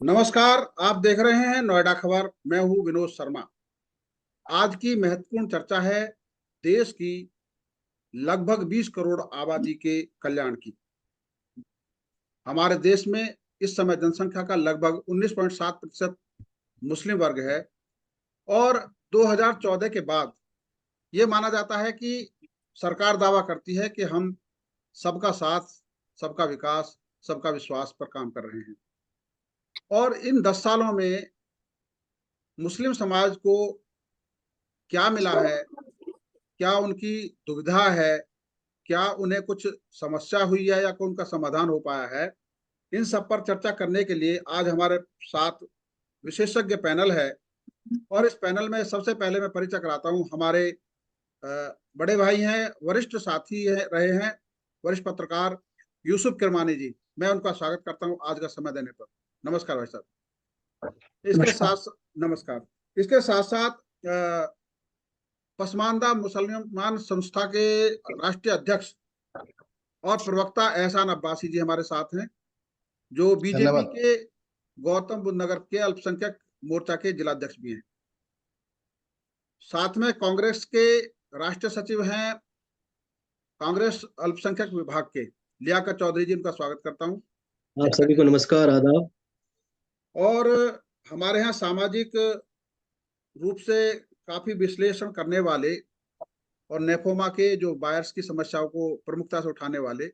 नमस्कार। आप देख रहे हैं नोएडा खबर। मैं हूं विनोद शर्मा। आज की महत्वपूर्ण चर्चा है देश की लगभग 20 करोड़ आबादी के कल्याण की। हमारे देश में इस समय जनसंख्या का लगभग 19.7% मुस्लिम वर्ग है और 2014 के बाद ये माना जाता है कि सरकार दावा करती है कि हम सबका साथ, सबका विकास, सबका विश्वास पर काम कर रहे हैं। और इन 10 सालों में मुस्लिम समाज को क्या मिला है, क्या उनकी दुविधा है, क्या उन्हें कुछ समस्या हुई है या कोई उनका समाधान हो पाया है, इन सब पर चर्चा करने के लिए आज हमारे साथ विशेषज्ञ पैनल है। और इस पैनल में सबसे पहले मैं परिचय कराता हूँ। हमारे बड़े भाई हैं, वरिष्ठ साथी रहे हैं, वरिष्ठ पत्रकार यूसुफ किरमानी जी। मैं उनका स्वागत करता हूँ आज का समय देने पर। नमस्कार भाई साहब। इसके नमस्कार। साथ नमस्कार। इसके साथ साथ पसमानदा मुसलमान संस्था के राष्ट्रीय अध्यक्ष और प्रवक्ता एहसान अब्बासी जी हमारे साथ हैं, जो बीजेपी धन्यवाद। के गौतम बुद्ध नगर के अल्पसंख्यक मोर्चा के जिलाध्यक्ष भी हैं। साथ में कांग्रेस के राष्ट्रीय सचिव हैं, कांग्रेस अल्पसंख्यक विभाग के लियाकत चौधरी जी। उनका स्वागत करता हूं। आप सभी को नमस्कार, आदाब। और हमारे यहाँ सामाजिक रूप से काफी विश्लेषण करने वाले और नेफोमा के जो बायर्स की समस्याओं को प्रमुखता से उठाने वाले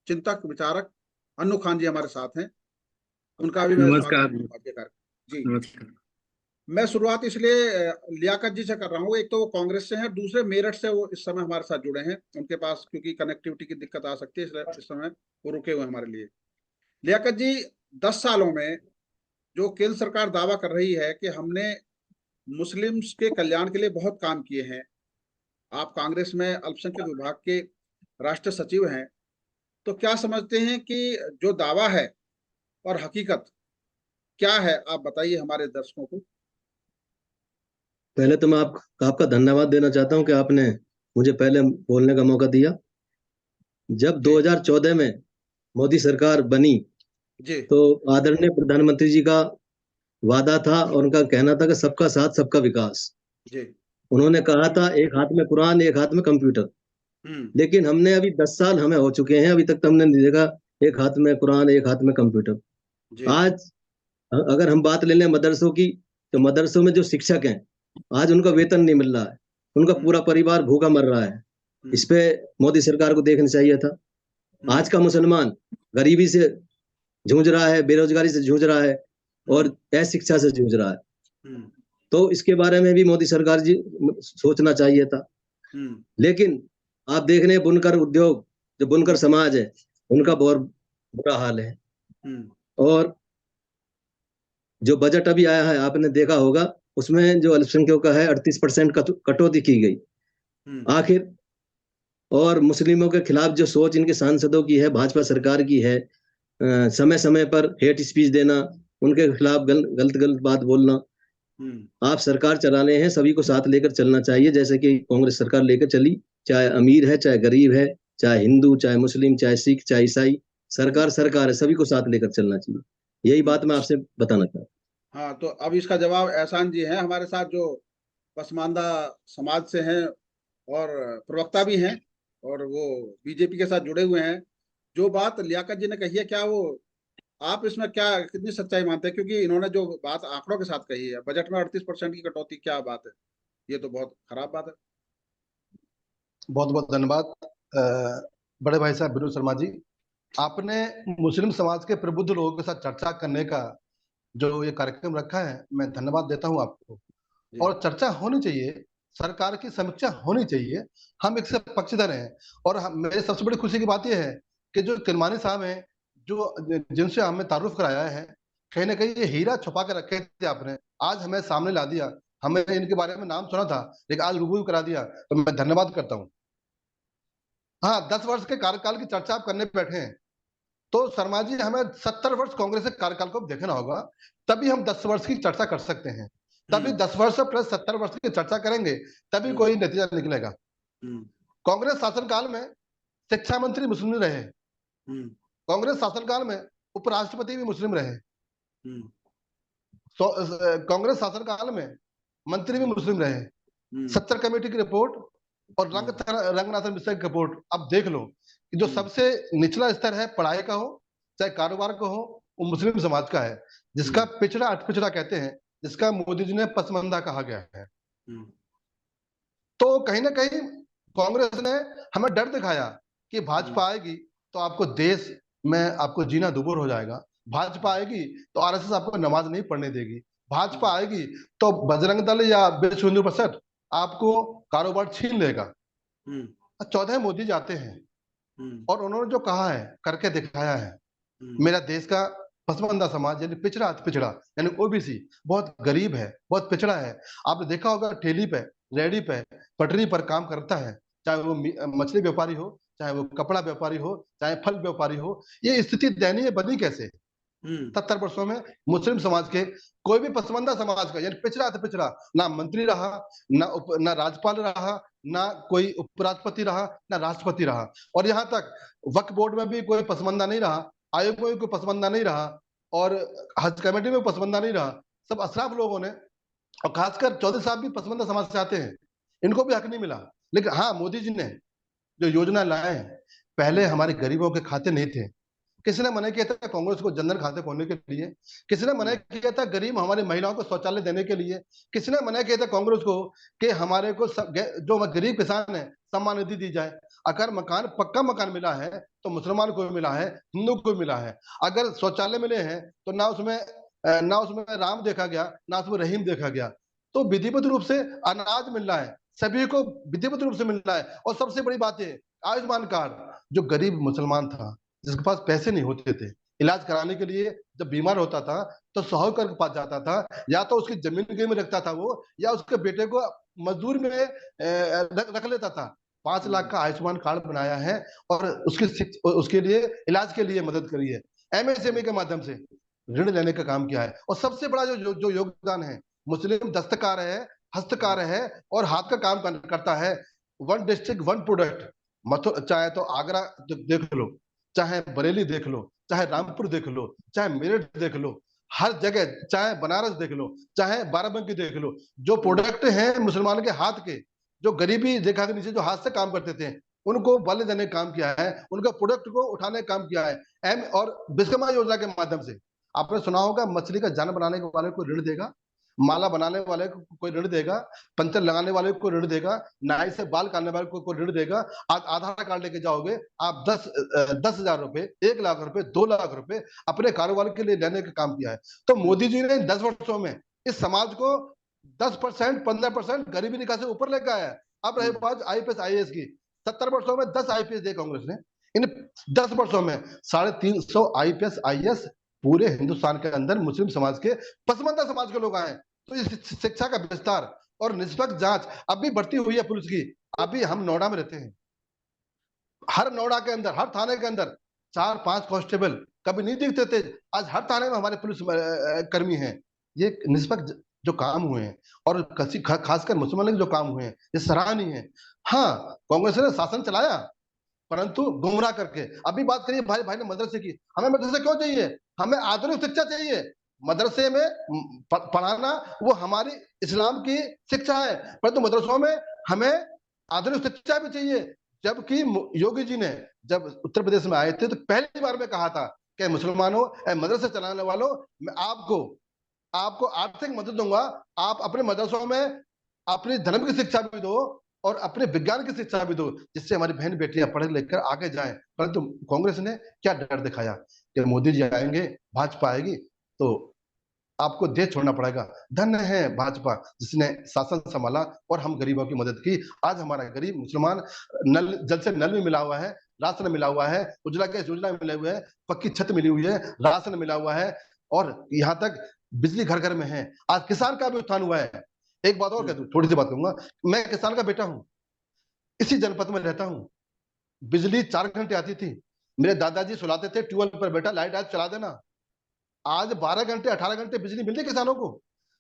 चिंतक विचारक अन्नू खान जी हमारे साथ हैं। उनका भी मैं स्वागत नमस्कार। करता हूं जी। नमस्कार। मैं शुरुआत इसलिए लियाकत जी से कर रहा हूँ। एक तो वो कांग्रेस से हैं, दूसरे मेरठ से वो इस समय हमारे साथ जुड़े हैं। उनके पास क्योंकि कनेक्टिविटी की दिक्कत आ सकती है, इसलिए इस समय वो रुके हुए हमारे लिए। लियाकत जी, 10 सालों में जो केंद्र सरकार दावा कर रही है कि हमने मुस्लिम्स के कल्याण के लिए बहुत काम किए हैं, आप कांग्रेस में अल्पसंख्यक विभाग के राष्ट्रीय सचिव हैं, तो क्या समझते हैं कि जो दावा है और हकीकत क्या है? आप बताइए हमारे दर्शकों को। पहले तो मैं आपका धन्यवाद देना चाहता हूं कि आपने मुझे पहले बोलने का मौका दिया। जब जी 2014 में मोदी सरकार बनी जी तो आदरणीय प्रधानमंत्री जी का वादा था और उनका कहना था कि सबका साथ सबका विकास। जी। उन्होंने कहा था एक हाथ में कुरान एक हाथ में कंप्यूटर। हम्म। लेकिन हमने अभी 10 साल हमें हो चुके हैं, अभी तक तो हमने नहीं देखा एक हाथ में कुरान एक हाथ में कंप्यूटर। जी आज अगर हम बात ले लें मदरसों की, तो मदरसों में जो शिक्षक हैं आज उनका वेतन नहीं मिल रहा है, उनका हम्म पूरा परिवार भूखा मर रहा है। इस हम्म पे मोदी सरकार को देखना चाहिए था। आज का मुसलमान गरीबी से जूझ रहा है, बेरोजगारी से जूझ रहा है और अशिक्षा से जूझ रहा है। हम्म तो इसके बारे में भी मोदी सरकार जी सोचना चाहिए था। हम्म लेकिन आप देख रहे हैं बुनकर उद्योग, जो बुनकर हम्म समाज है उनका हम्म बहुत बुरा हाल है। हम्म और जो बजट अभी आया है आपने देखा होगा, उसमें जो अल्पसंख्यकों का है 38% कटौती की गई। हम्म आखिर और मुस्लिमों के खिलाफ जो सोच इनके सांसदों की है, भाजपा सरकार की है, समय समय पर हेट स्पीच देना, उनके खिलाफ गलत गलत बात बोलना। हम्म आप सरकार चला रहे हैं, सभी को साथ लेकर चलना चाहिए, जैसे कि कांग्रेस सरकार लेकर चली। चाहे अमीर है, चाहे गरीब है, चाहे हिंदू, चाहे मुस्लिम, चाहे सिख, चाहे ईसाई, सरकार सरकार है, सभी को साथ लेकर चलना चाहिए। यही बात हम्म। मैं आपसे बताना चाहता हूँ। हाँ, तो अब इसका जवाब एहसान जी हैं हमारे साथ, जो पसमानदा समाज से हैं और प्रवक्ता भी हैं, और वो बीजेपी के साथ जुड़े हुए हैं। जो बात लियाकत जी ने कही है, क्या वो आप इसमें क्या कितनी सच्चाई मानते हैं? क्योंकि इन्होंने जो बात आंकड़ों के साथ कही है, बजट में 38% की कटौती, क्या बात है? ये तो बहुत खराब बात है। बहुत बहुत धन्यवाद। बड़े भाई साहब विनोद शर्मा जी, आपने मुस्लिम समाज के प्रबुद्ध लोगों के साथ चर्चा करने का जो ये कार्यक्रम रखा है, मैं धन्यवाद देता हूं आपको। जी और चर्चा होनी चाहिए, सरकार की समीक्षा होनी चाहिए, हम इससे पक्षधर हैं। और मेरे सबसे बड़ी खुशी की बात यह है कि जो किरमानी साहब हैं, जो जिनसे हमें तारुफ कराया है, कहीं ना कहीं ये हीरा छुपा के रखे थे आपने, आज हमें सामने ला दिया। हमें इनके बारे में नाम सुना था लेकिन आज रूबरू करा दिया, तो मैं धन्यवाद करता हूँ। हाँ, 10 वर्ष के कार्यकाल की चर्चा आप करने बैठे हैं, तो शर्मा जी हमें 70 वर्ष कांग्रेस के कार्यकाल को देखना होगा, तभी हम 10 वर्ष की चर्चा कर सकते हैं। तभी हम्म 10 वर्ष प्लस 70 वर्ष की चर्चा करेंगे, तभी हम्म कोई नतीजा निकलेगा। हम्म कांग्रेस शासनकाल में शिक्षा मंत्री मुस्लिम रहे, हम्म कांग्रेस शासनकाल में उपराष्ट्रपति भी मुस्लिम रहे, हम्म, कांग्रेस शासनकाल में मंत्री भी मुस्लिम रहे। हम्म, 70 कमेटी की रिपोर्ट और रंगनाथन मिश्रा की रिपोर्ट अब देख लो कि जो सबसे निचला स्तर है पढ़ाई का हो चाहे कारोबार का हो, वो मुस्लिम समाज का है, जिसका पिछड़ा अटपिछड़ा कहते हैं, जिसका मोदी जी ने पसमंदा कहा गया है। तो कहीं ना कहीं कांग्रेस ने हमें डर दिखाया कि भाजपा आएगी तो आपको देश में आपको जीना दुभर हो जाएगा, भाजपा आएगी तो आरएसएस आपको नमाज नहीं पढ़ने देगी, भाजपा आएगी तो बजरंग दल या विश्व हिंदू परिषद आपको कारोबार छीन लेगा। 14 मोदी जाते हैं और उन्होंने जो कहा है करके दिखाया है। मेरा देश का पसमानदा समाज यानी पिछड़ा पिछड़ा यानी ओबीसी बहुत गरीब है, बहुत पिछड़ा है। आपने देखा होगा ठेली पे, रेहड़ी पे, पटरी पर काम करता है, चाहे वो मछली व्यापारी हो, चाहे वो कपड़ा व्यापारी हो, चाहे फल व्यापारी हो। ये स्थिति दयनीय बनी कैसे? 70 वर्षों में मुस्लिम समाज के कोई भी पसमानदा समाज का यानी पिछड़ा पिछड़ा ना मंत्री रहा, ना राज्यपाल रहा, ना कोई उपराष्ट्रपति रहा, ना राष्ट्रपति रहा। और यहाँ तक वक्फ बोर्ड में भी कोई पसमानदा नहीं रहा, आयोग में भी कोई पसमानदा नहीं रहा, और हज कमेटी में पसमानदा नहीं रहा। सब अशराफ लोगों ने, और खासकर चौधरी साहब भी पसमानदा समाज से आते हैं, इनको भी हक नहीं मिला। लेकिन हाँ, मोदी जी ने जो योजना लाए हैं, पहले हमारे गरीबों के खाते नहीं थे। किसी ने मना किया था कांग्रेस को जनधन खाते खोलने के लिए, किसी ने मना किया था गरीब हमारी महिलाओं को शौचालय देने के लिए, किसी ने मना किया था कांग्रेस को कि हमारे को जो गरीब किसान है सम्मान निधि दी जाए। अगर मकान पक्का मकान मिला है तो मुसलमान को मिला है, हिंदू को मिला है। अगर शौचालय मिले हैं तो ना उसमें राम देखा गया, ना उसमें रहीम देखा गया। तो विधिवत रूप से अनाज मिल रहा है, सभी को विधिवत रूप से मिल रहा है। और सबसे बड़ी बात है आयुष्मान कार्ड, जो गरीब मुसलमान था जिसके पास पैसे नहीं होते थे इलाज कराने के लिए, जब बीमार होता था तो साहूकार के पास जाता था, या तो उसकी जमीन गिरवी रखता था वो, या उसके बेटे को मजदूर में रख लेता था। 5 लाख का आयुष्मान कार्ड बनाया है और उसके लिए इलाज के लिए मदद करी है। एमएसएमई के माध्यम से ऋण लेने का काम किया है। और सबसे बड़ा जो योगदान है, मुस्लिम दस्तकार है, हस्तकार है और हाथ का काम करता है। 1 डिस्ट्रिक्ट 1 प्रोडक्ट, चाहे तो आगरा देख लो, चाहे बरेली देख लो, चाहे रामपुर देख लो, चाहे मेरठ देख लो, हर जगह, चाहे बनारस देख लो, चाहे बाराबंकी देख लो, जो प्रोडक्ट हैं मुसलमान के हाथ के, जो गरीबी रेखा के नीचे जो हाथ से काम करते थे उनको बल देने का काम किया है, उनका प्रोडक्ट को उठाने का काम किया है। और विश्वकर्मा योजना के माध्यम से आपने सुना होगा, मछली का जान बनाने वाले को ऋण देगा, माला बनाने वाले को कोई ऋण देगा, पंचर लगाने वाले को ऋण देगा, नाई से बाल काटने वाले को ऋण देगा। आज आधार कार्ड लेके जाओगे आप 10,000 रुपए, 1 लाख रुपए, 2 लाख रुपए अपने कारोबार के लिए लेने का काम किया है। तो मोदी जी ने 10 वर्षों में इस समाज को 10%, 15% गरीबी रेखा से ऊपर लेकर आया है। अब रही बात आईपीएस आईएएस की, 70 वर्षों में 10 आईपीएस दिए कांग्रेस ने। इन 10 वर्षों में 350 आईपीएस आईएएस पूरे हिंदुस्तान के अंदर मुस्लिम समाज के, पसमानदा समाज के लोग आए। तो इस शिक्षा का विस्तार और निष्पक्ष जांच अब भी बढ़ती हुई है पुलिस की। अभी हम नोएडा में रहते हैं, हर नोएडा के अंदर, हर थाने के अंदर 4-5 कांस्टेबल कभी नहीं दिखते थे, आज हर थाने में हमारे पुलिस कर्मी हैं। ये निष्पक्ष जो काम हुए हैं और खासकर मुसलमानों के जो काम हुए हैं, ये सराहनीय है। हाँ, कांग्रेस ने शासन चलाया परंतु गुमराह करके। अभी बात करिए भाई ने मदरसे की, हमें मदरसे क्यों चाहिए? हमें आधुनिक शिक्षा चाहिए। मदरसे में पढ़ाना वो हमारी इस्लाम की शिक्षा है, परंतु मदरसों में हमें आधुनिक शिक्षा भी चाहिए। जबकि योगी जी ने जब उत्तर प्रदेश में आए थे तो पहली बार में कहा था कि मुसलमानों, मदरसे चलाने वालों, मैं आपको आर्थिक मदद दूंगा, आप अपने मदरसों में अपनी धर्म की शिक्षा भी दो और अपने विज्ञान की शिक्षा भी दो, जिससे हमारी बहन बेटियां पढ़ लिखकर आगे जाएं। परंतु कांग्रेस ने क्या डर दिखाया कि मोदी जी आएंगे, भाजपा आएगी तो आपको देश छोड़ना पड़ेगा। धन्य है भाजपा जिसने शासन संभाला और हम गरीबों की मदद की। आज हमारा गरीब मुसलमान जल से नल भी मिला हुआ है, राशन मिला हुआ है, उज्ज्वला गैस योजना मिले हुए है, पक्की छत मिली हुई है, राशन मिला हुआ है और यहाँ तक बिजली घर घर में है। आज किसान का भी उत्थान हुआ है। एक बात और कह दूं, थोड़ी सी बात कहूंगा, मैं किसान का बेटा हूं, इसी जनपद में रहता हूं। बिजली 4 घंटे आती थी, मेरे दादाजी सुलाते थे ट्यूबवेल पर, बेटा लाइट आज चला देना। आज 12 घंटे 18 घंटे बिजली मिलती है किसानों को,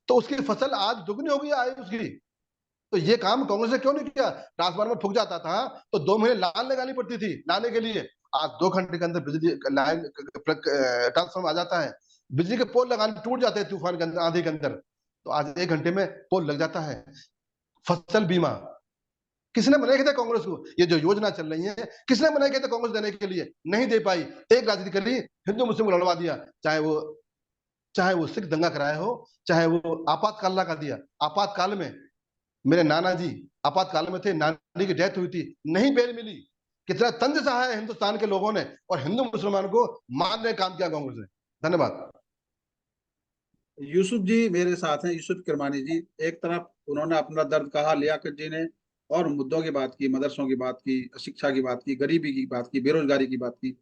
तो उसकी फसल आज दुगनी हो गई आय उसकी। तो ये काम कांग्रेस ने क्यों नहीं किया? ट्रांसफार्मर फूक जाता था तो 2 महीने लाइन लगानी पड़ती थी लाने के लिए, आज 2 घंटे के अंदर बिजली लाइन ट्रांसफार्मर आ जाता है, बिजली के पोल लगाने टूट जाते हैं तूफान के अंदर, आंधी के अंदर, तो आज 1 घंटे में पोल लग जाता है। फसल बीमा किसने मना किया था कांग्रेस को? ये जो योजना चल रही है किसने मना किया था कांग्रेस देने के लिए? नहीं दे पाई। एक राजनीति के लिए हिंदू मुस्लिम को लड़वा दिया, चाहे वो सिख दंगा कराया हो, चाहे वो आपातकाल का दिया। आपातकाल में मेरे नाना जी आपातकाल में थे, नानी की डेथ हुई थी, नहीं बेल मिली। कितना तंज सहा है हिंदुस्तान के लोगों ने और हिंदू मुसलमान को मारने का काम किया कांग्रेस ने। धन्यवाद। यूसुफ जी मेरे साथ हैं, यूसुफ किरमानी जी। एक तरफ उन्होंने अपना दर्द कहा, लियाकत जी ने, और मुद्दों की बात की, मदरसों की बात की, शिक्षा की बात की, गरीबी की बात की, बेरोजगारी की बात की।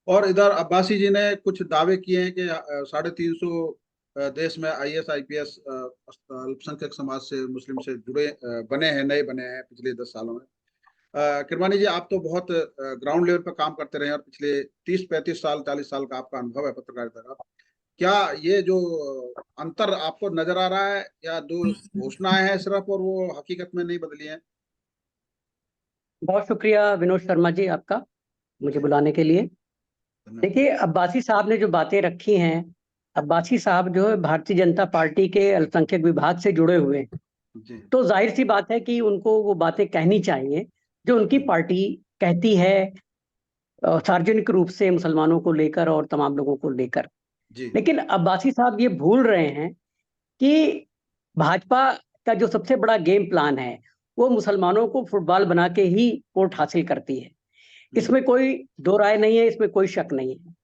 और इधर अब्बासी जी ने कुछ दावे किए हैं कि 350 देश में IAS IPS अल्पसंख्यक समाज से, मुस्लिम से जुड़े बने हैं, नए बने हैं पिछले 10 सालों में। किरमानी जी, आप तो बहुत ग्राउंड लेवल पर काम करते रहे हैं और पिछले 30-35 साल 40 साल का आपका अनुभव है पत्रकारिता का। क्या ये जो अंतर आपको नजर आ रहा है, या दो घोषणाएं हैं सिर्फ और वो हकीकत में नहीं बदली हैं? बहुत शुक्रिया विनोद शर्मा जी आपका मुझे बुलाने के लिए। देखिए, अब्बासी साहब ने जो बातें रखी हैं, अब्बासी साहब जो है भारतीय जनता पार्टी के अल्पसंख्यक विभाग से जुड़े हुए हैं, तो जाहिर सी बात है कि उनको वो बातें कहनी चाहिए जो उनकी पार्टी कहती है सार्वजनिक रूप से मुसलमानों को लेकर और तमाम लोगों को लेकर। लेकिन अब्बासी साहब ये भूल रहे हैं कि भाजपा का जो सबसे बड़ा गेम प्लान है वो मुसलमानों को फुटबॉल बना के ही वोट हासिल करती है। इसमें कोई दो राय नहीं है, इसमें कोई शक नहीं है।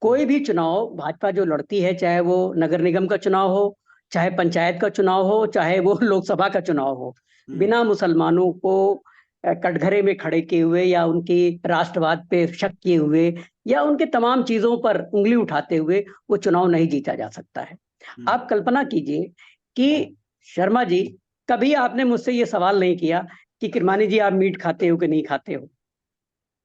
कोई भी चुनाव भाजपा जो लड़ती है, चाहे वो नगर निगम का चुनाव हो, चाहे पंचायत का चुनाव हो, चाहे वो लोकसभा का चुनाव हो, बिना मुसलमानों को कटघरे में खड़े किए हुए या उनकी राष्ट्रवाद पे शक किए हुए या उनके तमाम चीजों पर उंगली उठाते हुए वो चुनाव नहीं जीता जा सकता है। आप कल्पना कीजिए कि शर्मा जी, कभी आपने मुझसे ये सवाल नहीं किया कि किरमानी जी आप मीट खाते हो कि नहीं खाते हो।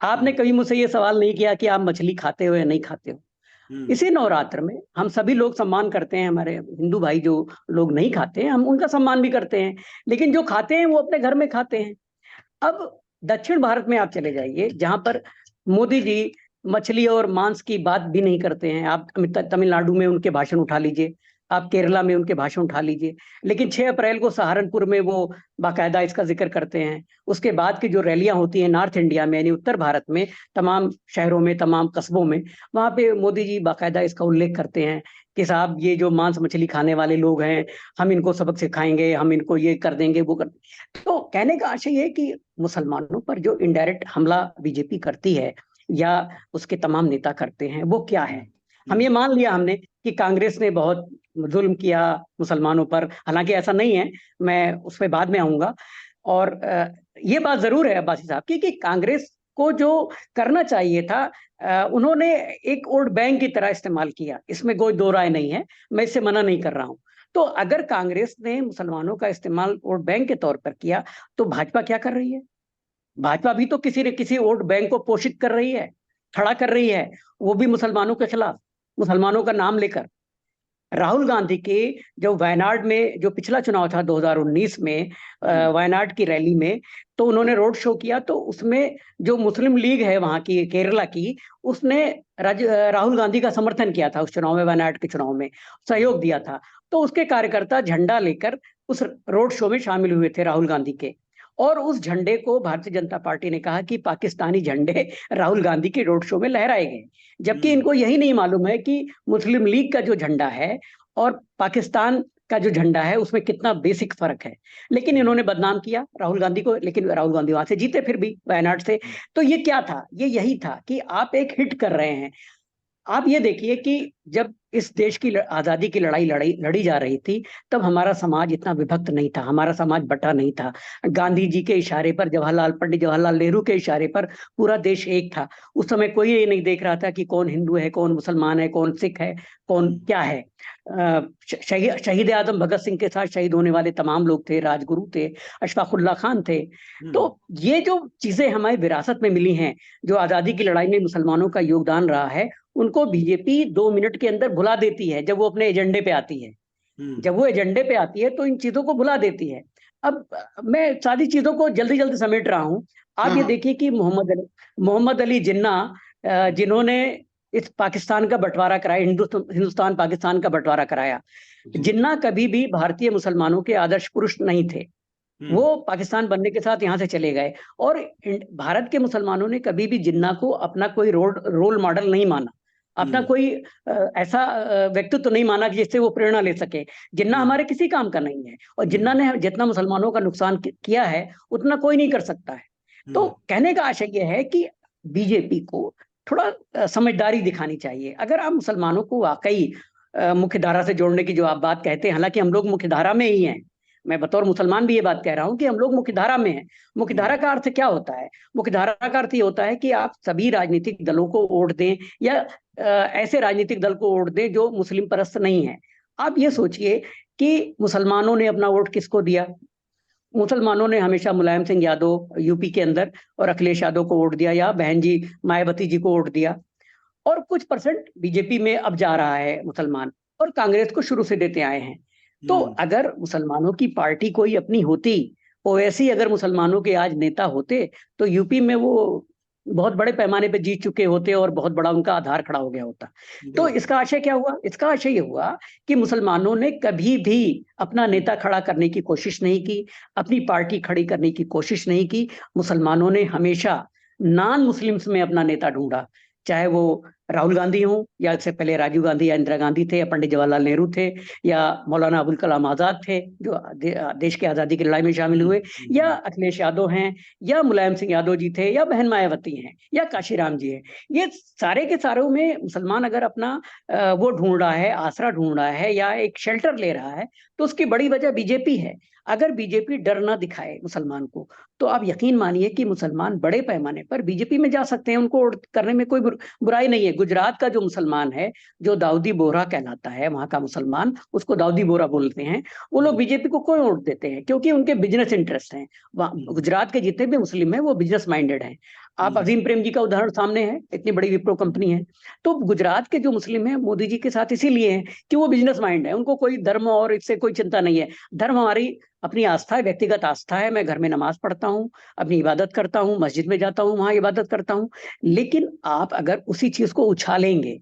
आपने कभी मुझसे ये सवाल नहीं किया कि आप मछली खाते हो या नहीं खाते हो। इसी नवरात्र में हम सभी लोग सम्मान करते हैं, हमारे हिंदू भाई जो लोग नहीं खाते हैं हम उनका सम्मान भी करते हैं, लेकिन जो खाते हैं वो अपने घर में खाते हैं। अब दक्षिण भारत में आप चले जाइए जहां पर मोदी जी मछली और मांस की बात भी नहीं करते हैं। आप तमिलनाडु में उनके भाषण उठा लीजिए, आप केरला में उनके भाषण उठा लीजिए, लेकिन 6 अप्रैल को सहारनपुर में वो बाकायदा इसका जिक्र करते हैं। उसके बाद की जो रैलियां होती हैं नॉर्थ इंडिया में यानी उत्तर भारत में, तमाम शहरों में, तमाम कस्बों में, वहां पे मोदी जी बाकायदा इसका उल्लेख करते हैं कि साहब ये जो मांस मछली खाने वाले लोग हैं हम इनको सबक सिखाएंगे, हम इनको ये कर देंगे, वो कर देंगे। तो कहने का आशय है कि मुसलमानों पर जो इनडायरेक्ट हमला बीजेपी करती है या उसके तमाम नेता करते हैं वो क्या है। हम ये मान लिया हमने कि कांग्रेस ने बहुत जुल्म किया मुसलमानों पर, हालांकि ऐसा नहीं है, मैं उस पर बाद में आऊंगा। और ये बात जरूर है अब्बासी साहब की कि कांग्रेस को जो करना चाहिए था उन्होंने एक वोट बैंक की तरह इस्तेमाल किया, इसमें कोई दो राय नहीं है, मैं इससे मना नहीं कर रहा हूं। तो अगर कांग्रेस ने मुसलमानों का इस्तेमाल वोट बैंक के तौर पर किया तो भाजपा क्या कर रही है? भाजपा भी तो किसी न किसी वोट बैंक को पोषित कर रही है, खड़ा कर रही है, वो भी मुसलमानों के खिलाफ, मुसलमानों का नाम लेकर। राहुल गांधी के जो वायनाड में जो पिछला चुनाव था 2019 में वायनाड की रैली में, तो उन्होंने रोड शो किया, तो उसमें जो मुस्लिम लीग है वहां की, केरला की, उसने राहुल गांधी का समर्थन किया था उस चुनाव में, वायनाड के चुनाव में सहयोग दिया था। तो उसके कार्यकर्ता झंडा लेकर उस रोड शो में शामिल हुए थे राहुल गांधी के, और उस झंडे को भारतीय जनता पार्टी ने कहा कि पाकिस्तानी झंडे राहुल गांधी के रोड शो में लहराए गए, जबकि इनको यही नहीं मालूम है कि मुस्लिम लीग का जो झंडा है और पाकिस्तान का जो झंडा है उसमें कितना बेसिक फर्क है। लेकिन इन्होंने बदनाम किया राहुल गांधी को, लेकिन राहुल गांधी वहां से जीते फिर भी वायनाड से। तो ये क्या था? ये यही था कि आप एक हिट कर रहे हैं। आप ये देखिए कि जब इस देश की आजादी की लड़ाई लड़ी जा रही थी तब हमारा समाज इतना विभक्त नहीं था, हमारा समाज बटा नहीं था। गांधी जी के इशारे पर, पंडित जवाहरलाल नेहरू के इशारे पर पूरा देश एक था। उस समय कोई ये नहीं देख रहा था कि कौन हिंदू है, कौन मुसलमान है, कौन सिख है, कौन क्या है। शहीद आजम भगत सिंह के साथ शहीद होने वाले तमाम लोग थे, राजगुरु थे, अशफाकुल्ला खान थे। तो ये जो चीजें हमारी विरासत में मिली हैं, जो आजादी की लड़ाई में मुसलमानों का योगदान रहा है, उनको बीजेपी 2 मिनट के अंदर भुला देती है जब वो अपने एजेंडे पे आती है। जब वो एजेंडे पे आती है तो इन चीजों को भुला देती है। अब मैं सारी चीजों को जल्दी जल्दी समेट रहा हूं। आप ये देखिए कि मोहम्मद अली जिन्ना जिन्होंने इस पाकिस्तान का बंटवारा कराया, हिंदुस्तान पाकिस्तान का बंटवारा कराया, जिन्ना कभी भी भारतीय मुसलमानों के आदर्श पुरुष नहीं थे, वो पाकिस्तान बनने के साथ यहाँ से चले गए। और भारत के मुसलमानों ने कभी भी जिन्ना को अपना कोई रोल मॉडल नहीं माना, अपना कोई ऐसा व्यक्तित्व तो नहीं माना कि जिससे वो प्रेरणा ले सके। जिन्ना हमारे किसी काम का नहीं है, और जिन्ना ने जितना मुसलमानों का नुकसान किया है उतना कोई नहीं कर सकता है। तो कहने का आशय यह है कि बीजेपी को थोड़ा समझदारी दिखानी चाहिए। अगर आप मुसलमानों को वाकई मुख्य धारा से जोड़ने की जो आप बात कहते हैं, हालांकि हम लोग मुख्य धारा में ही हैं, मैं बतौर मुसलमान भी ये बात कह रहा हूं कि हम लोग मुख्यधारा में हैं। मुख्यधारा का अर्थ क्या होता है? मुख्यधारा का अर्थ ये होता है कि आप सभी राजनीतिक दलों को वोट दें, या ऐसे राजनीतिक दल को वोट दें जो मुस्लिम परस्त नहीं है। आप ये सोचिए कि मुसलमानों ने अपना वोट किसको दिया? मुसलमानों ने हमेशा मुलायम सिंह यादव यूपी के अंदर और अखिलेश यादव को वोट दिया, या बहन जी मायावती जी को वोट दिया, और कुछ परसेंट बीजेपी में अब जा रहा है मुसलमान, और कांग्रेस को शुरू से देते आए हैं। तो अगर मुसलमानों की पार्टी कोई अपनी होती, ओवैसी अगर मुसलमानों के आज नेता होते, तो यूपी में वो बहुत बड़े पैमाने पे जीत चुके होते और बहुत बड़ा उनका आधार खड़ा हो गया होता। तो इसका आशय क्या हुआ? इसका आशय ये हुआ कि मुसलमानों ने कभी भी अपना नेता खड़ा करने की कोशिश नहीं की, अपनी पार्टी खड़ी करने की कोशिश नहीं की। मुसलमानों ने हमेशा नॉन मुस्लिम्स में अपना नेता ढूंढा, चाहे वो राहुल गांधी हो, या इससे पहले राजीव गांधी या इंदिरा गांधी थे, या पंडित जवाहरलाल नेहरू थे, या मौलाना अबुल कलाम आजाद थे जो देश की आजादी की लड़ाई में शामिल हुए, या अखिलेश यादव हैं, या मुलायम सिंह यादव जी थे, या बहन मायावती हैं, या काशीराम जी हैं। ये सारे के सारों में मुसलमान अगर अपना वो ढूंढ रहा है, आसरा ढूंढ रहा है, या एक शेल्टर ले रहा है, तो उसकी बड़ी वजह बीजेपी है। अगर बीजेपी डर ना दिखाए मुसलमान को, तो आप यकीन मानिए कि मुसलमान बड़े पैमाने पर बीजेपी में जा सकते हैं। उनको करने में कोई बुराई नहीं है। गुजरात का जो मुसलमान है, जो दाऊदी बोहरा कहलाता है, वहां का मुसलमान, उसको दाऊदी बोहरा बोलते हैं, वो लोग बीजेपी को क्यों वोट देते हैं? क्योंकि उनके बिजनेस इंटरेस्ट हैं। गुजरात के जितने भी मुस्लिम हैं वो बिजनेस माइंडेड हैं। आप अजीम प्रेम जी का उदाहरण सामने है, इतनी बड़ी विप्रो कंपनी है। तो गुजरात के जो मुस्लिम हैं मोदी जी के साथ इसीलिए हैं कि वो बिजनेस माइंड है, उनको कोई धर्म और इससे कोई चिंता नहीं है। धर्म हमारी अपनी आस्था है, व्यक्तिगत आस्था है। मैं घर में नमाज पढ़ता हूँ, अपनी इबादत करता हूँ, मस्जिद में जाता हूँ, वहां इबादत करता हूँ। लेकिन आप अगर उसी चीज को उछालेंगे,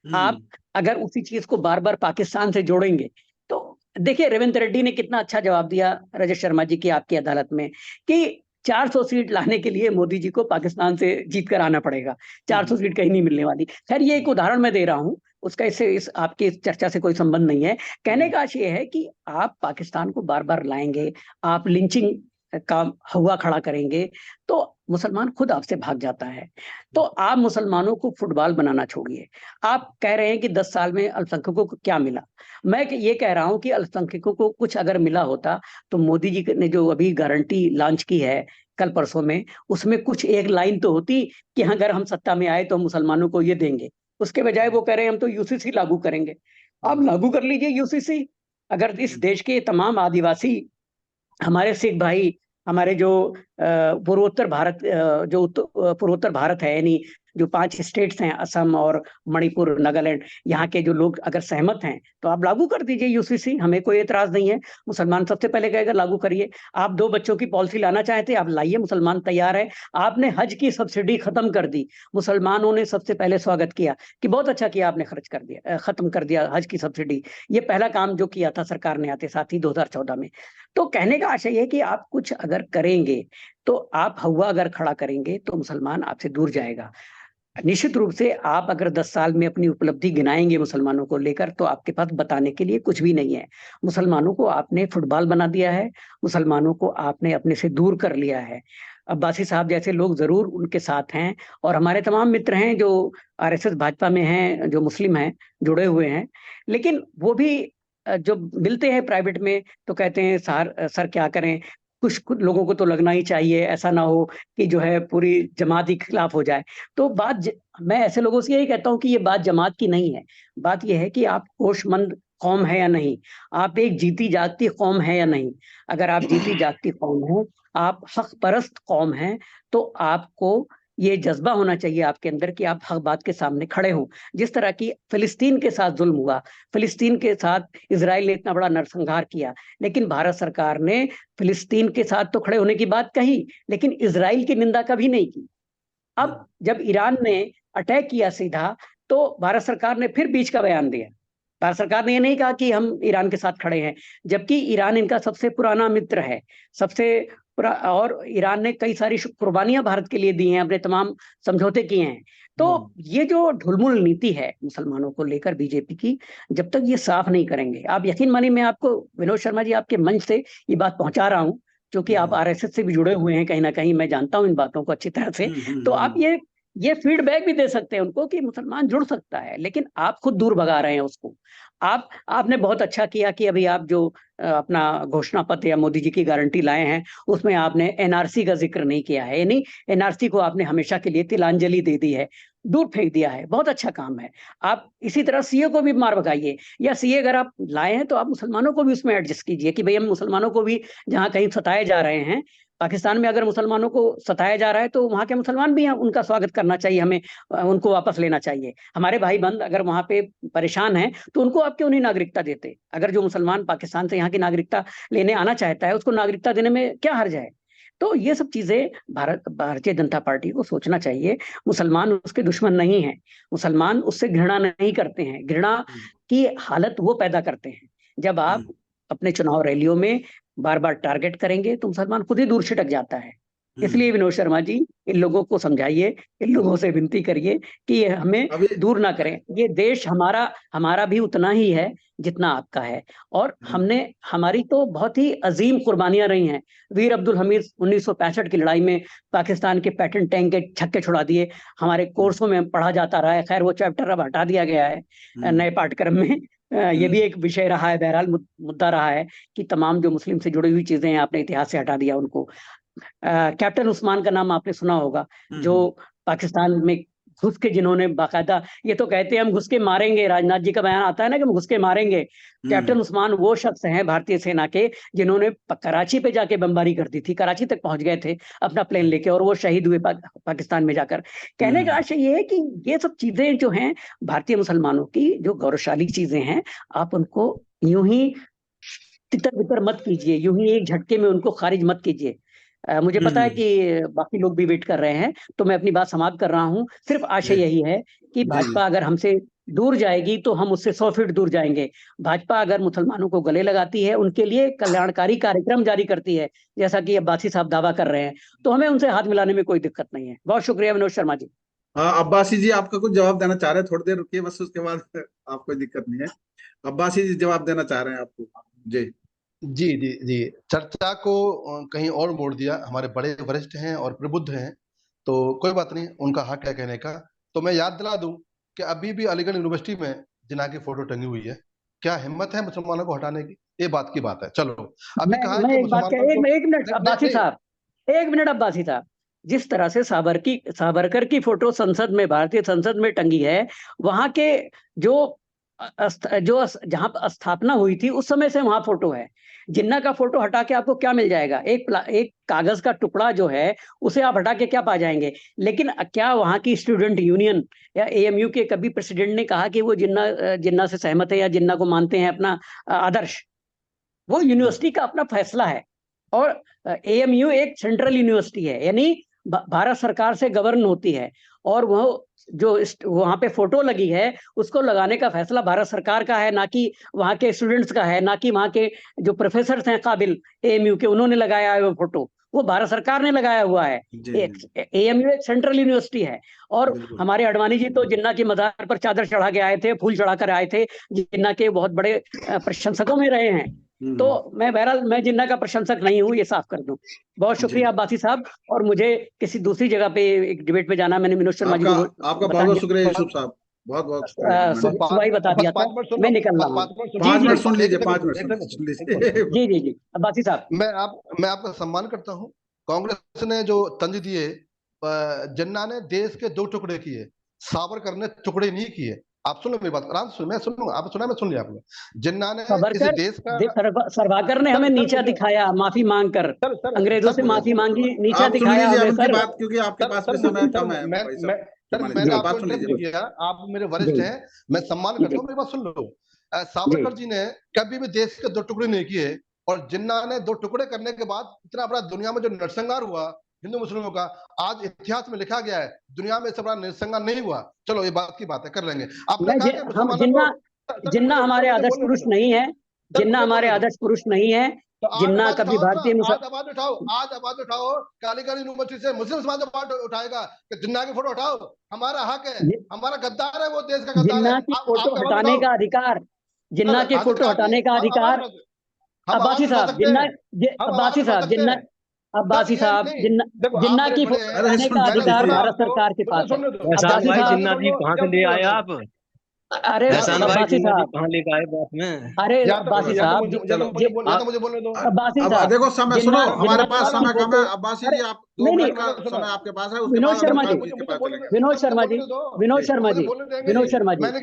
आप अगर उसी चीज को बार बार पाकिस्तान से जोड़ेंगे, तो देखिए रेवंत रेड्डी ने कितना अच्छा जवाब दिया रजत शर्मा जी की आपकी अदालत में कि 400 सीट लाने के लिए मोदी जी को पाकिस्तान से जीत कर आना पड़ेगा। 400 सीट कहीं नहीं मिलने वाली। खैर, ये एक उदाहरण मैं दे रहा हूं, उसका इससे इस आपकी चर्चा से कोई संबंध नहीं है। कहने का आशय है कि आप पाकिस्तान को बार बार लाएंगे, आप लिंचिंग का हुआ खड़ा करेंगे, तो मुसलमान खुद आपसे भाग जाता है। तो आप मुसलमानों को फुटबॉल बनाना छोड़िए। आप कह रहे हैं कि 10 साल में अल्पसंख्यकों को क्या मिला? मैं ये कह रहा हूं कि अल्पसंख्यकों को कुछ अगर मिला होता, तो मोदी जी ने जो अभी गारंटी लॉन्च की है कल परसों में, उसमें कुछ एक लाइन तो होती कि अगर हम सत्ता में आए तो हम मुसलमानों को ये देंगे। उसके बजाय वो कह रहे हैं हम तो यूसीसी लागू करेंगे। आप लागू कर लीजिए यूसीसी। अगर इस देश के तमाम आदिवासी, हमारे सिख भाई, हमारे जो पूर्वोत्तर भारत, जो पूर्वोत्तर भारत है, यानी जो 5 स्टेट्स हैं, असम और मणिपुर, नागालैंड, यहाँ के जो लोग अगर सहमत हैं, तो आप लागू कर दीजिए यूसीसी, हमें कोई एतराज नहीं है। मुसलमान सबसे पहले कहेगा लागू करिए। आप 2 बच्चों की पॉलिसी लाना चाहते, आप लाइए, मुसलमान तैयार है। आपने हज की सब्सिडी खत्म कर दी, मुसलमानों ने सबसे पहले स्वागत किया कि बहुत अच्छा किया आपने, खर्च कर दिया, खत्म कर दिया हज की सब्सिडी। ये पहला काम जो किया था सरकार ने आते साथ ही 2014 में। तो कहने का आशय है कि आप कुछ अगर करेंगे, तो आप हवा अगर खड़ा करेंगे, तो मुसलमान आपसे दूर जाएगा। निश्चित रूप से आप अगर 10 साल में अपनी उपलब्धि गिनाएंगे मुसलमानों को लेकर, तो आपके पास बताने के लिए कुछ भी नहीं है। मुसलमानों को आपने फुटबॉल बना दिया है, मुसलमानों को आपने अपने से दूर कर लिया है। अब्बासी साहब जैसे लोग जरूर उनके साथ हैं, और हमारे तमाम मित्र हैं जो आरएसएस भाजपा में हैं, जो मुस्लिम हैं, जुड़े हुए हैं, लेकिन वो भी जो मिलते हैं प्राइवेट में तो कहते हैं सर क्या करें, कुछ लोगों को तो लगना ही चाहिए, ऐसा ना हो कि जो है पूरी जमात ही खिलाफ हो जाए। तो मैं ऐसे लोगों से यही कहता हूं कि ये बात जमात की नहीं है। बात यह है कि आप होशमंद कौम है या नहीं, आप एक जीती जागती कौम है या नहीं। अगर आप जीती जागती कौम हो, आप हक परस्त कौम हैं, तो आपको ये जज्बा होना चाहिए आपके अंदर कि आप हक बात के सामने खड़े हों। जिस तरह की फिलिस्तीन के साथ जुल्म हुआ, फिलिस्तीन के साथ इजराइल ने इतना बड़ा नरसंहार किया, लेकिन भारत सरकार ने फिलिस्तीन के साथ तो खड़े होने की बात कही, लेकिन इजराइल की निंदा कभी नहीं की। अब जब ईरान ने अटैक किया सीधा, तो भारत सरकार ने फिर बीच का बयान दिया। भारत सरकार ने ये नहीं कहा कि हम ईरान के साथ खड़े हैं, जबकि ईरान इनका सबसे पुराना मित्र है, और ईरान ने कई सारी कुर्बानियां भारत के लिए दी हैं, अपने तमाम समझौते किए हैं। तो ये जो ढुलमुल नीति है मुसलमानों को लेकर बीजेपी की, जब तक ये साफ नहीं करेंगे, आप यकीन मानिए, मैं आपको विनोद शर्मा जी आपके मंच से ये बात पहुंचा रहा हूं, क्योंकि आप आरएसएस से भी जुड़े हुए हैं कहीं ना कहीं, मैं जानता हूं इन बातों को अच्छी तरह से। तो आप ये फीडबैक भी दे सकते हैं उनको कि मुसलमान जुड़ सकता है, लेकिन आप खुद दूर भगा रहे हैं उसको। आपने बहुत अच्छा किया कि अभी आप जो अपना घोषणा पत्र या मोदी जी की गारंटी लाए हैं, उसमें आपने एनआरसी का जिक्र नहीं किया है, यानी एनआरसी को आपने हमेशा के लिए तिलांजलि दे दी है, दूर फेंक दिया है। बहुत अच्छा काम है। आप इसी तरह सीए को भी मार भगाइए, या सीए अगर आप लाए हैं तो आप मुसलमानों को भी उसमें एडजस्ट कीजिए कि भाई हम मुसलमानों को भी जहां कहीं सताए जा रहे हैं, पाकिस्तान में अगर मुसलमानों को सताया जा रहा है तो वहां के मुसलमान भी हैं, उनका स्वागत करना चाहिए, हमें उनको वापस लेना चाहिए। हमारे भाई बंद अगर वहां पे परेशान हैं तो उनको आप क्यों नहीं नागरिकता देते? अगर जो मुसलमान पाकिस्तान से यहाँ की नागरिकता लेने आना चाहता है, उसको नागरिकता देने में क्या हर्ज है? तो ये सब चीजें भारतीय जनता पार्टी को सोचना चाहिए। मुसलमान उसके दुश्मन नहीं है, मुसलमान उससे घृणा नहीं करते हैं, घृणा की हालत वो पैदा करते हैं। जब आप अपने चुनाव रैलियों में बार बार टारगेट करेंगे तो मुसलमान खुद ही दूर छिटक जाता है। इसलिए विनोद शर्मा जी, इन लोगों को समझाइए, इन लोगों से विनती करिए कि ये हमें दूर ना करें। ये देश हमारा भी उतना ही है जितना आपका है, और हमारी तो बहुत ही अजीम कुर्बानियां रही हैं। वीर अब्दुल हमीद 1965 की लड़ाई में पाकिस्तान के पैटर्न टैंक के छक्के छुड़ा दिए, हमारे कोर्सों में पढ़ा जाता रहा है। खैर वो चैप्टर अब हटा दिया गया है नए पाठ्यक्रम में। ये भी एक विषय रहा है, बहरहाल मुद्दा रहा है कि तमाम जो मुस्लिम से जुड़ी हुई चीजें हैं आपने इतिहास से हटा दिया उनको। कैप्टन उस्मान का नाम आपने सुना होगा, जो पाकिस्तान में घुस के, जिन्होंने बाकायदा, ये तो कहते हैं हम घुस के मारेंगे, राजनाथ जी का बयान आता है ना कि हम घुस के मारेंगे। कैप्टन उस्मान वो शख्स हैं भारतीय सेना के जिन्होंने कराची पे जाके बमबारी कर दी थी, कराची तक पहुंच गए थे अपना प्लेन लेके, और वो शहीद हुए पाकिस्तान में जाकर। कहने का आशय ये है कि ये सब चीजें जो हैं भारतीय मुसलमानों की जो गौरवशाली चीजें हैं, आप उनको यूं ही तितर बितर मत कीजिए, यूं ही एक झटके में उनको खारिज मत कीजिए। मुझे पता है कि बाकी लोग भी वेट कर रहे हैं, तो मैं अपनी बात समाप्त कर रहा हूं। सिर्फ आशय यही है कि भाजपा अगर हमसे दूर जाएगी तो हम उससे 100 फीट दूर जाएंगे। भाजपा अगर मुसलमानों को गले लगाती है, उनके लिए कल्याणकारी कार्यक्रम जारी करती है, जैसा कि अब्बासी साहब दावा कर रहे हैं, तो हमें उनसे हाथ मिलाने में कोई दिक्कत नहीं है। बहुत शुक्रिया विनोद शर्मा जी। हाँ, अब्बासी जी आपका कुछ जवाब देना चाह रहे हैं? थोड़ी देर रुकिए बस, उसके बाद आप, कोई दिक्कत नहीं है। अब्बासी जी जवाब देना चाह रहे हैं आपको। जी जी जी जी, चर्चा को कहीं और मोड़ दिया। हमारे बड़े वरिष्ठ हैं और प्रबुद्ध हैं, तो कोई बात नहीं, उनका हक है कहने का। तो मैं याद दिला दूं कि अभी भी अलीगढ़ यूनिवर्सिटी में जिन्ना की फोटो टंगी हुई है। क्या हिम्मत है मुसलमानों को हटाने की? ये बात की बात है। चलो, अभी कहा है कि एक बात मुसलमानों को, एक मिनट अब्बासी साहब, एक मिनट अब्बासी साहब, जिस तरह से सावरकर की फोटो संसद में, भारतीय संसद में टंगी है, वहां के जो जहां स्थापना हुई थी उस समय से वहां फोटो है। जिन्ना का फोटो हटा के आपको क्या मिल जाएगा? एक कागज का टुकड़ा जो है, उसे आप हटा के क्या पा जाएंगे? लेकिन क्या वहां की स्टूडेंट यूनियन या एएमयू के कभी प्रेसिडेंट ने कहा कि वो जिन्ना से सहमत है या जिन्ना को मानते हैं अपना आदर्श? वो यूनिवर्सिटी का अपना फैसला है, और एएमयू एक सेंट्रल यूनिवर्सिटी है, यानी भारत सरकार से गवर्न होती है, और वो जो वहां पे फोटो लगी है उसको लगाने का फैसला भारत सरकार का है, ना कि वहां के स्टूडेंट्स का है, ना कि वहां के जो प्रोफेसर हैं काबिल एएमयू के, उन्होंने लगाया है वो फोटो। वो भारत सरकार ने लगाया हुआ है। एएमयू एक सेंट्रल यूनिवर्सिटी है, और हमारे अडवाणी जी तो जिन्ना की मजार पर चादर चढ़ा के आए थे, फूल चढ़ा कर आए थे, जिन्ना के बहुत बड़े प्रशंसकों में रहे हैं। तो मैं बहरहाल मैं जिन्ना का प्रशंसक नहीं हूँ, ये साफ कर दूं। बहुत शुक्रिया अब्बासी साहब, और मुझे किसी दूसरी जगह पे एक डिबेट पे जाना, मैंने विनोद शर्मा जी को आपका बहुत बहुत शुक्रिया यूसुफ साहब, बहुत बहुत सुबह ही बता दिया था। मैं निकल रहा हूँ। 5 मिनट सुन लीजिए, 5 मिनट सुन लीजिए। जी जी जी अब्बासी साहब, मैं आपका सम्मान करता हूँ। कांग्रेस ने जो तंज दिए, जिन्ना ने देश के 2 टुकड़े किए, सावरकर ने टुकड़े नहीं किए। आप सुनो मेरी बात, आराम से मैं सुन लूंगा, आप सुना, मैं सुन लिया आपने। जिन्ना ने इस देश का, सावरकर ने हमें नीचा दिखाया, माफी मांगकर अंग्रेजों से माफी मांगी, नीचा दिखाया हमें सर। बात, क्योंकि आपके पास भी समय कम है। मैंने आपको इंटरप्ट नहीं किया, आप मेरे वरिष्ठ हैं, मैं सम्मान करता हूँ, मेरी बात सुन लो। सावरकर जी ने कभी भी देश के 2 टुकड़े नहीं किए, और जिन्ना ने 2 टुकड़े करने के बाद इतना बड़ा दुनिया में जो नरसंहार हुआ, हिंदू मुस्लिमों का। आज इतिहास में लिखा गया है, दुनिया में इससे बड़ा नरसंहार नहीं हुआ। चलो ये बात की बात है, कर लेंगे। आपने मैं कहा कि हम मुसलमानों जिन्ना को जिन्ना हमारे मुझे आदर्श बोलने पुरुष दो, नहीं है, सर जिन्ना मुझे हमारे बोलने दो। आदर्श पुरुष नहीं है, तो आज जिन्ना आवाज कभी उठाओ ना, भारतीय आज आवाज उठाओ, आज आवाज उठाओ। कालीगढ़ यूनिवर्सिटी से मुस्लिम समाज आवाज उठाएगा कि जिन्ना की फोटो हटाओ, हमारा हक है, हमारा गद्दार है, वो देश का गद्दार है। जिन्ना की फोटो आप आवाज हटाने उठाओ का अधिकार, सर, जिन्ना के फोटो अधिकार नहीं हटाने का आवाज, अधिकार हम आवाज अब्बासी उठा साहब, सकते हैं, हम आवाज अब्बासी उठा साहब, सकते हैं सर। अब्बासी ये साहब, नहीं, देखो आप जिन्ना बड़े की बड़े फोटो हैं, अरे हटाने का सुनते मैंने अधिकार बोला दीजिए। भारत आपको, सरकार के मुझे पास है। सुनने दो। एहसान अब्बासी भाई, आप साहब, जिन्ना सुन जी लो कहाँ या से ले मुझे आए रहने आप? दो। अरे एहसान भाई, अब्बासी जिन्ना जी साहब, कहाँ लेकर आए बात में? अरे या तो अब्बासी या तो साहब, मुझे या तो चलो मुझे या आप तो मुझे बोलने दो। अब्बासी अब साहब, देखो समय सुनो, हमारे मैंने पास बोला समय ना, कम है। फोटो, अब्बासी अरे जी, आप 2 नहीं नहीं, मिनट का मैंने सुना। समय आपके पास है, उसके विनोद बाद शर्मा जी, अनुखान जी के मुझे पास बोलने चलेंगे। विनोद मुझे शर्मा जी, बोलने दो, विनोद जी, शर्मा मुझे जी, बोलने देंगे विनोद नहीं। शर्मा जी, मैंने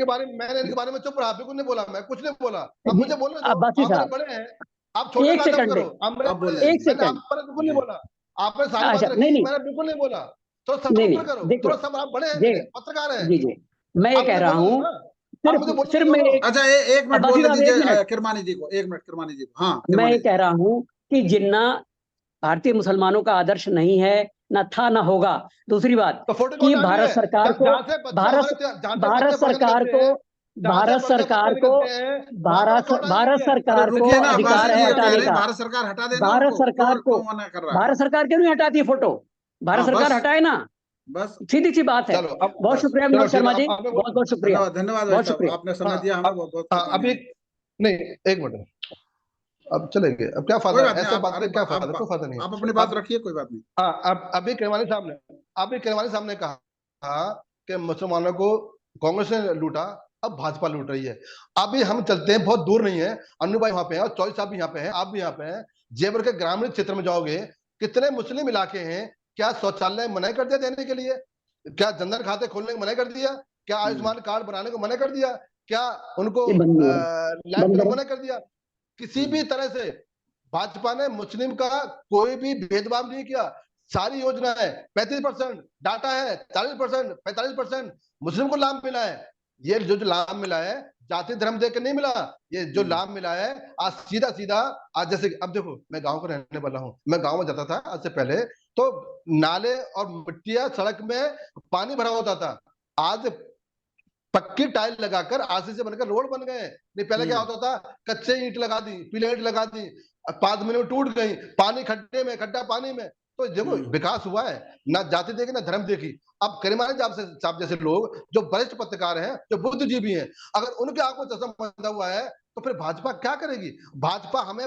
इनके बारे में चुप रहा, बिल्कुल नहीं बोला, मैं कुछ नहीं बोला। अब जी, मुझे बोलने दो, अब्बासी आप मेरे साहब, बड़े हैं, आप छोटे एक ना अडॉप्ट सेकंड करो। दे, आप मेरे अब बड़े बोले हैं, एक मैंने सेकंड। आप पर बिल्कुल नहीं जी। बोला। आपने सारी अच्छा, बात नहीं रखी, नहीं, मैंने बिल्कुल नहीं बोला। तो नहीं सब्र नहीं, करो देखिए, थोड़ा, सब आप बड़े हैं, जी मेरे पत्रकार हैं। जी जी, मैं ये आप कह मुझे रहा बोलने दो हूँ, ना, आप सिर्फ मुझे बोलने सिर्फ तो मैं दो। अच्छा, 1 मिनट अब्बासी बोलने साहब, एक दीजिए मिनट, किरमानी जी को, 1 मिनट किरमानी जी को। हाँ मैं ये किरमानी जी। कह रहा हूँ कि जिन्ना भारतीय मुसलमानों का आदर्श नहीं है, ना था ना होगा। दूसरी बात तो फोटो क्यों कि हटानी भारत है? सरकार को, जहाँ से भारत बच्चे पढ़ के सरकार निकलते को, हैं, जहाँ से भारत पढ़ के सरकार बच्चे को, निकलते हैं, वहां से फोटो हटाने भारत लगी है। अरे सरकार को रुकिए ना, अधिकार अब्बासी है जी अब कह हटाने रहे हैं का। भारत सरकार हटा देना भारत उनको, सरकार को, क्यों मना कर रहा है? भारत सरकार क्यों नहीं हटाती है फोटो? भारत हाँ सरकार बस, हटाए ना, बस, सीधी सी बात है। चलो अब, बहुत बस। शुक्रिया चलो विनोद ठीक है, शर्मा जी, अब मैं बहुत बहुत शुक्रिया, धन्यवाद, धन्यवाद भाई बहुत साहब, शुक्रिया। आपने समय हाँ, दिया हमें, बहुत बहुत हाँ, कृतज्ञ अभी हैं। नहीं, एक मिनट, अब चलेंगे, अब क्या कोई फायदा बात है नहीं, ऐसे आप बात अरे करके, क्या फायदा, आप कोई फायदा नहीं है। आप अपनी बात अब रखिए, कोई बात नहीं। हाँ, अब अभी केजरीवाल साहब ने कहा कि मुसलमानों को कांग्रेस ने लूटा, अब भाजपा लूट रही है। अभी हम चलते हैं, बहुत दूर नहीं है, अन्नू भाई वहां पे हैं और चौधरी साहब भी यहाँ पे हैं, आप भी यहाँ पे हैं। जेवर के ग्रामीण क्षेत्र में जाओगे, कितने मुस्लिम इलाके हैं, क्या शौचालय मना कर दिया देने के लिए? क्या जनधन खाते खोलने को मना कर दिया? क्या आयुष्मान कार्ड बनाने को मना कर दिया? क्या उनको ये बंद नहीं हो रहा, लाइफ बंद को करो। मना कर दिया? किसी भी तरह से भाजपा ने मुस्लिम का कोई भी भेदभाव नहीं किया। सारी योजना है, 35% डाटा है, 40%, 45% मुस्लिम को लाभ मिला है। ये जो लाभ मिला है, जाति धर्म देख के नहीं मिला। ये जो लाभ मिला है, आज सीधा सीधा, आज जैसे अब देखो, मैं गांव का रहने वाला हूँ, मैं गांव में जाता था आज से पहले, तो नाले और मिट्टिया सड़क में पानी भरा होता था। आज पक्की टाइल लगाकर आरसीसी से बनकर रोड बन गए। नहीं पहले क्या होता था, कच्चे ईंट लगा दी, पीले ईंट लगा दी, 5 महीने में टूट गई, पानी खड्डे में, खड्डा पानी में। तो देखो विकास हुआ है, ना जाति देखी ना धर्म देखी। अब करीमानी साहब जैसे लोग जो वरिष्ठ पत्रकार हैं, जो बुद्धिजीवी हैं, अगर उनके आंखों में चश्मा बंधा हुआ है, तो फिर भाजपा क्या करेगी? भाजपा हमें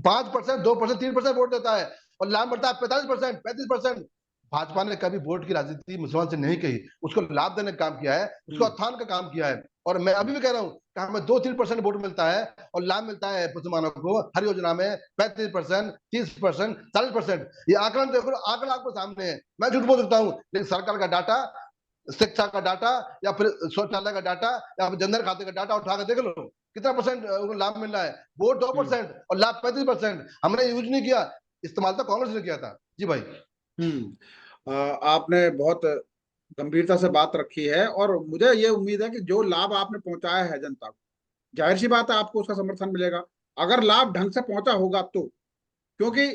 5%, 2%, 3% वोट देता है और लाभ मिलता है 45%, 35%। भाजपा ने कभी वोट की राजनीति मुसलमान से नहीं कही, उसको लाभ देने का काम किया है, उसको उत्थान का काम किया है। और मैं अभी भी कह रहा हूँ कि हमें 2-3% वोट मिलता है और लाभ मिलता है मुसलमानों को हर योजना में 35%, 30%, 40%। ये आंकड़ा देखो, आंकड़ा आपको सामने है, मैं झूठ बोल सकता हूँ, लेकिन सरकार का डाटा, शिक्षा का डाटा, या फिर शौचालय का डाटा, या फिर जनधन खाते का डाटा उठा कर देख लो, कितना परसेंट उनको लाभ मिल रहा है। वोट 2% और लाभ 35%। हमने यूज नहीं किया, इस्तेमाल तो कांग्रेस ने किया था। जी भाई। आपने बहुत गंभीरता से बात रखी है, और मुझे ये उम्मीद है कि जो लाभ आपने पहुंचाया है जनता को, जाहिर सी बात है आपको उसका समर्थन मिलेगा, अगर लाभ ढंग से पहुंचा होगा तो। क्योंकि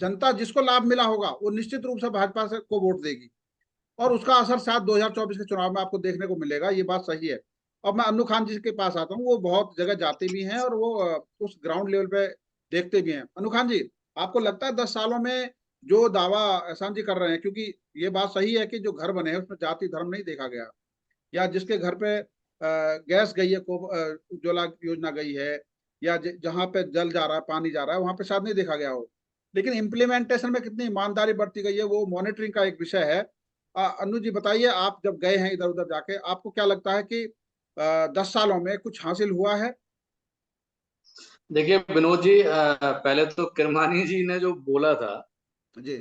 जनता जिसको लाभ मिला होगा वो निश्चित रूप से भाजपा से को वोट देगी, और उसका असर शायद 2024 के चुनाव में आपको देखने को मिलेगा, ये बात सही है। अब मैं अन्नू खान जी के पास आता हूँ, वो बहुत जगह जाते भी हैं और वो उस ग्राउंड लेवल पे देखते भी हैं। अन्नू खान जी, आपको लगता है 10 सालों में जो दावा एहसान जी कर रहे हैं, क्योंकि ये बात सही है कि जो घर बने हैं उसमें जाति धर्म नहीं देखा गया, या जिसके घर पे गैस गई है, उज्ज्वला योजना गई है, या जहाँ पे जल जा रहा है, पानी जा रहा है, वहां पे शायद नहीं देखा गया हो, लेकिन इम्प्लीमेंटेशन में कितनी ईमानदारी बरती गई है वो मॉनिटरिंग का एक विषय है। अनु जी बताइए, आप जब गए हैं इधर उधर जाके, आपको क्या लगता है कि 10 सालों में कुछ हासिल हुआ है? देखिए विनोद जी, पहले तो किरमानी जी ने जो बोला था, जी।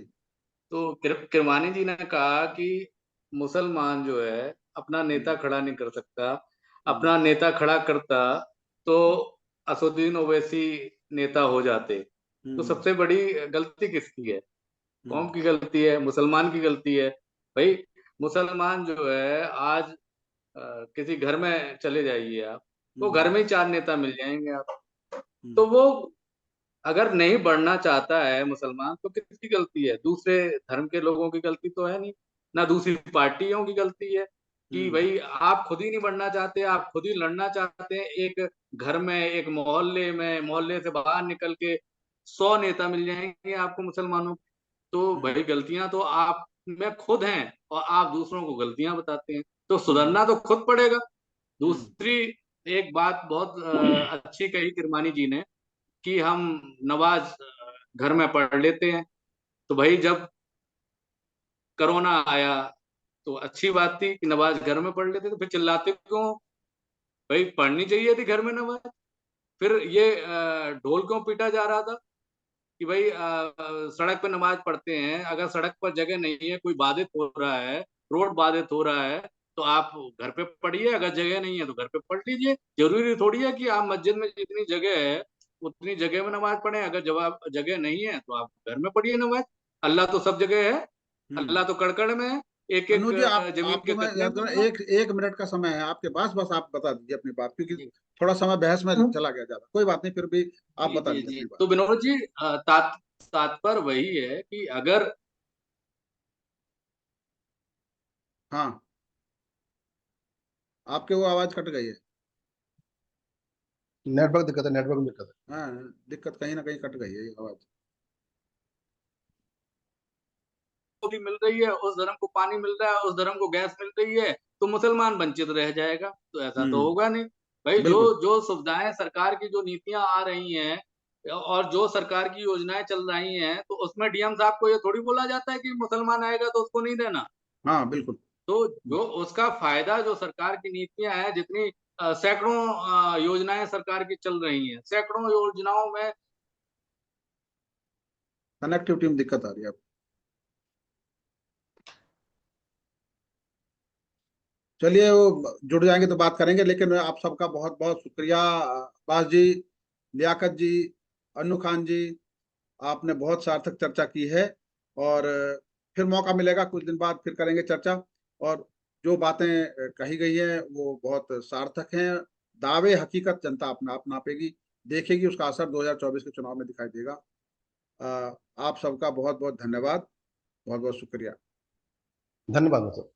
तो किरमानी जी ने कहा कि मुसलमान जो है अपना नेता खड़ा नहीं कर सकता, अपना नेता खड़ा करता तो असदुद्दीन ओवैसी नेता हो जाते। तो सबसे बड़ी गलती किसकी है? कौम की गलती है, मुसलमान की गलती है। भाई मुसलमान जो है आज किसी घर में चले जाइए आप, वो घर में ही 4 नेता मिल जाएंगे आप। तो वो अगर नहीं बढ़ना चाहता है मुसलमान तो किसकी गलती है? दूसरे धर्म के लोगों की गलती तो है नहीं, ना दूसरी पार्टियों की गलती है कि भाई आप खुद ही नहीं बढ़ना चाहते, आप खुद ही लड़ना चाहते हैं। एक घर में, एक मोहल्ले में, मोहल्ले से बाहर निकल के 100 नेता मिल जाएंगे आपको मुसलमानों के। तो भाई गलतियां तो आप में खुद हैं और आप दूसरों को गलतियां बताते हैं, तो सुधरना तो खुद पड़ेगा। दूसरी एक बात बहुत अच्छी कही किरमानी जी ने कि हम नमाज घर में पढ़ लेते हैं। तो भाई जब कोरोना आया तो अच्छी बात थी कि नमाज घर में पढ़ लेते, तो फिर चिल्लाते क्यों? भाई पढ़नी चाहिए थी घर में नमाज। फिर ये ढोल क्यों पीटा जा रहा था कि भाई सड़क पे नमाज पढ़ते हैं, अगर सड़क पर जगह नहीं है, कोई बाधित हो रहा है, रोड बाधित हो रहा है, तो आप घर पे पढ़िए, अगर जगह नहीं है तो घर पे पढ़ लीजिए। जरूरी थोड़ी है कि आप मस्जिद में जितनी जगह है उतनी जगह में नमाज पढ़ें, अगर जगह नहीं है तो आप घर में पढ़िए नमाज। अल्लाह तो सब जगह है, अल्लाह तो कड़कड़ में है, एक एक अनुज जी, जमीन आपको के मैं कतने में अल्लाह। एक मिनट का समय है आपके पास, बस आप बता दीजिए अपनी बात, क्योंकि थोड़ा समय बहस में चला गया ज्यादा। कोई बात नहीं, फिर भी आप जी बता जी दीजिए जी, अपनी बात। तो विनोद जी तात्पर्य वही है कि अगर हाँ, आपके वो आवाज कट गई है। नेटवर्क दिक्कत है, नेटवर्क दिक्कत है। हाँ, दिक्कत कहीं ना कहीं कट गई है ये आवाज। को भी मिल रही है, उस धर्म को पानी मिल रहा है, उस धर्म को गैस मिल रही है, तो मुसलमान वंचित रह जाएगा? तो ऐसा तो होगा नहीं। भाई जो बिल्कुल। जो सुविधाएं सरकार की, जो नीतियां आ रही हैं और जो सरकार की योजनाएं चल रही हैं, तो उसमें डीएम साहब को ये थोड़ी बोला जाता है कि मुसलमान आएगा तो उसको नहीं देना। हाँ बिल्कुल। तो जो उसका फायदा, जो सरकार की नीतियां हैं, जितनी सैकड़ों योजनाएं सरकार की चल रही हैं, सैकड़ों योजनाओं में कनेक्टिविटी में दिक्कत आ रही है। चलिए, वो जुड़ जाएंगे तो बात करेंगे, लेकिन आप सबका बहुत बहुत शुक्रिया। अब्बास जी, लियाकत जी, अन्नू खान जी, आपने बहुत सार्थक चर्चा की है। और फिर मौका मिलेगा कुछ दिन बाद, फिर करेंगे चर्चा। और जो बातें कही गई हैं वो बहुत सार्थक हैं। दावे हकीकत जनता अपना आप नापेगी, देखेगी, उसका असर 2024 के चुनाव में दिखाई देगा। आप सबका बहुत बहुत धन्यवाद, बहुत बहुत शुक्रिया। धन्यवाद सर।